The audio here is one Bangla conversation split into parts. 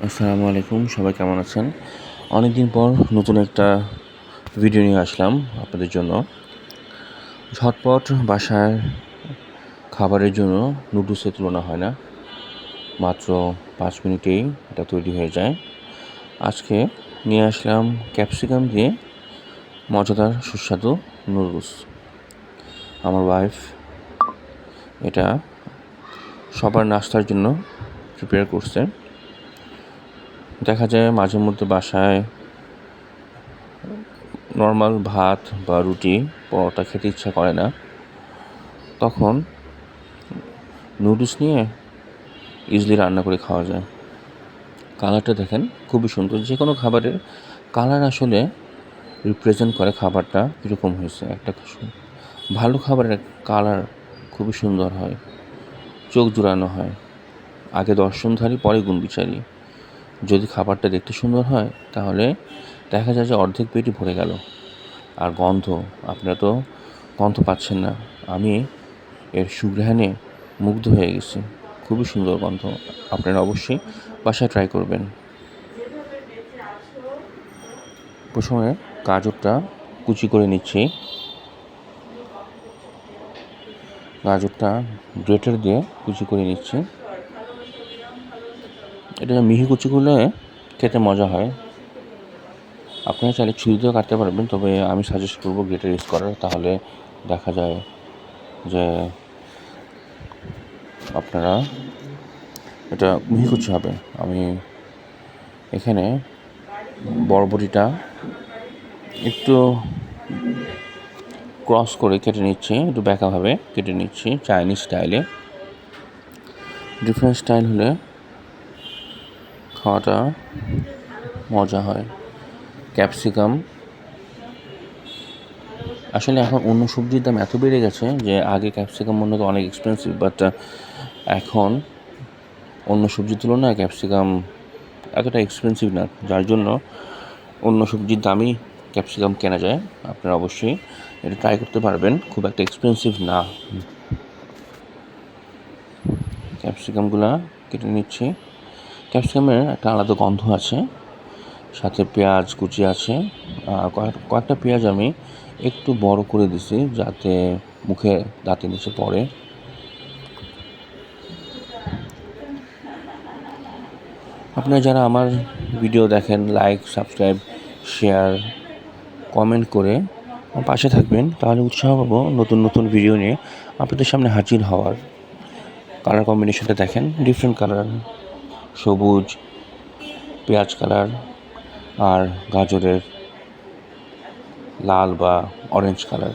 আসসালামু আলাইকুম, সবাই কেমন আছেন? অনেকদিন পর নতুন একটা ভিডিও নিয়ে আসলাম আপনাদের জন্য। ঝটপট বাসায় খাবারের জন্য নুডলসের তুলনা হয় না। মাত্র 5 মিনিটেই এটা তৈরি হয়ে যায়। আজকে নিয়ে আসলাম ক্যাপসিকাম দিয়ে মজাদার সুস্বাদু নুডলস। আমার ওয়াইফ এটা সবার নাস্তার জন্য প্রিপেয়ার করছে। দেখা যায় মাঝে মধ্যে বাসায় নর্মাল ভাত বা রুটি পরোটা খেতে ইচ্ছা করে না, তখন নুডলস নিয়ে ইজিলি রান্না করে খাওয়া যায়। কালারটা দেখেন, খুবই সুন্দর। যে কোনো খাবারের কালার আসলে রিপ্রেজেন্ট করে খাবারটা কীরকম হয়েছে। একটা ভালো খাবারের কালার খুবই সুন্দর হয়, চোখ জুড়ানো হয়। আগে দর্শনধারী, পরে গুণবিচারী। যদি খাবারটা দেখতে সুন্দর হয় তাহলে দেখা যায় যে অর্ধেক পেটই ভরে গেল। আর গন্ধ, আপনারা তো গন্ধ পাচ্ছেন না, আমি এর সুঘ্রাণে মুগ্ধ হয়ে গেছি। খুবই সুন্দর গন্ধ। আপনারা অবশ্যই বাসায় ট্রাই করবেন। প্রথমে গাজরটা কুচি করে নিচ্ছি। গাজরটা গ্রেটার দিয়ে কুচি করে নিচ্ছি। এটা মিহি কুচি করলে খেতে মজা হয়। আপনারা চাইলে ছুরিতেও কাটতে পারবেন, তবে আমি সাজেস্ট করবো গ্রেটার ইউজ করার। তাহলে দেখা যায় যে আপনারা এটা মিহি কুচি হবে। আমি এখানে বরবটিটা একটু ক্রস করে কেটে নিচ্ছি, একটু ব্যাকাভাবে কেটে নিচ্ছি, চাইনিজ স্টাইলে। ডিফারেন্ট স্টাইল হলে খাওয়াটা মজা হয়। ক্যাপসিকাম, আসলে এখন অন্য সবজির দাম এত বেড়ে গেছে যে আগে ক্যাপসিকাম মনে হতো অনেক এক্সপেন্সিভ, বাট এখন অন্য সবজির তুলনায় ক্যাপসিকাম এতটা এক্সপেন্সিভ না, যার জন্য অন্য সবজির দামই ক্যাপসিকাম কেনা যায়। আপনারা অবশ্যই এটা ট্রাই করতে পারবেন, খুব একটা এক্সপেন্সিভ না। ক্যাপসিকামগুলো কেটে নিচ্ছি। ক্যাপসিকামের একটা আলাদা গন্ধ আছে, সাথে পেঁয়াজ কুচি আছে। কয়েকটা পেঁয়াজ আমি একটু বড় করে দিছি যাতে মুখে দাঁতে নিচে পড়ে। আপনারা যারা আমার ভিডিও দেখেন, লাইক, সাবস্ক্রাইব, শেয়ার, কমেন্ট করে পাশে থাকবেন, তাহলে উৎসাহ পাবো নতুন নতুন ভিডিও নিয়ে আপনাদের সামনে হাজির হওয়ার। কালার কম্বিনেশনটা দেখেন, ডিফারেন্ট কালার, সবুজ, পেঁয়াজ কালার আর গাজরের লাল বা অরেঞ্জ কালার।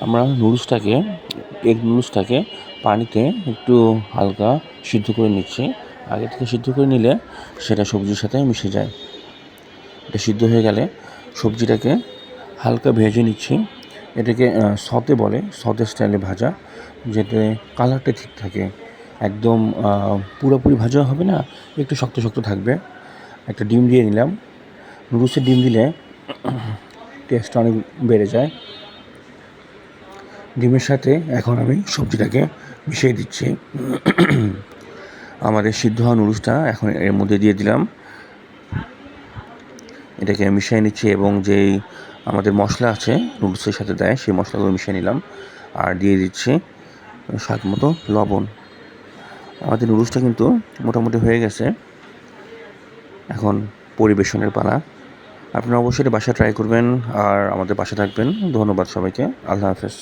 আমরা এগ নুডলসটাকে পানিতে একটু হালকা সিদ্ধ করে নিচ্ছি। আগে থেকে সিদ্ধ করে নিলে সেটা সবজির সাথে মিশে যায়। এটা সিদ্ধ হয়ে গেলে সবজিটাকে হালকা ভেজে নিচ্ছি। এটাকে সতে বলে, সতে স্টাইলে ভাজা, যাতে কালারটা ঠিক থাকে। একদম পুরোপুরি ভাজা হবে না, একটু শক্ত শক্ত থাকবে। একটা ডিম দিয়ে নিলাম। নুডলসের ডিম দিলে টেস্টটা অনেক বেড়ে যায়। ডিমের সাথে এখন আমি সবজিটাকে মিশিয়ে দিচ্ছি। আমাদের সিদ্ধ হওয়া নুডলসটা এখন এর মধ্যে দিয়ে দিলাম। এটাকে মিশিয়ে নিচ্ছি এবং যেই আমাদের মশলা আছে নুডলসের সাথে দেয়, সেই মশলাগুলো মিশিয়ে নিলাম। আর দিয়ে দিচ্ছি স্বাদ মতো লবণ। আমাদের নুডলসটা কিন্তু মোটামুটি হয়ে গেছে। এখন পরিবেশনের পালা। আপনারা অবশ্যই বাসায় ট্রাই করবেন আর আমাদের পাশে থাকবেন। ধন্যবাদ সবাইকে। আল্লাহ হাফেজ।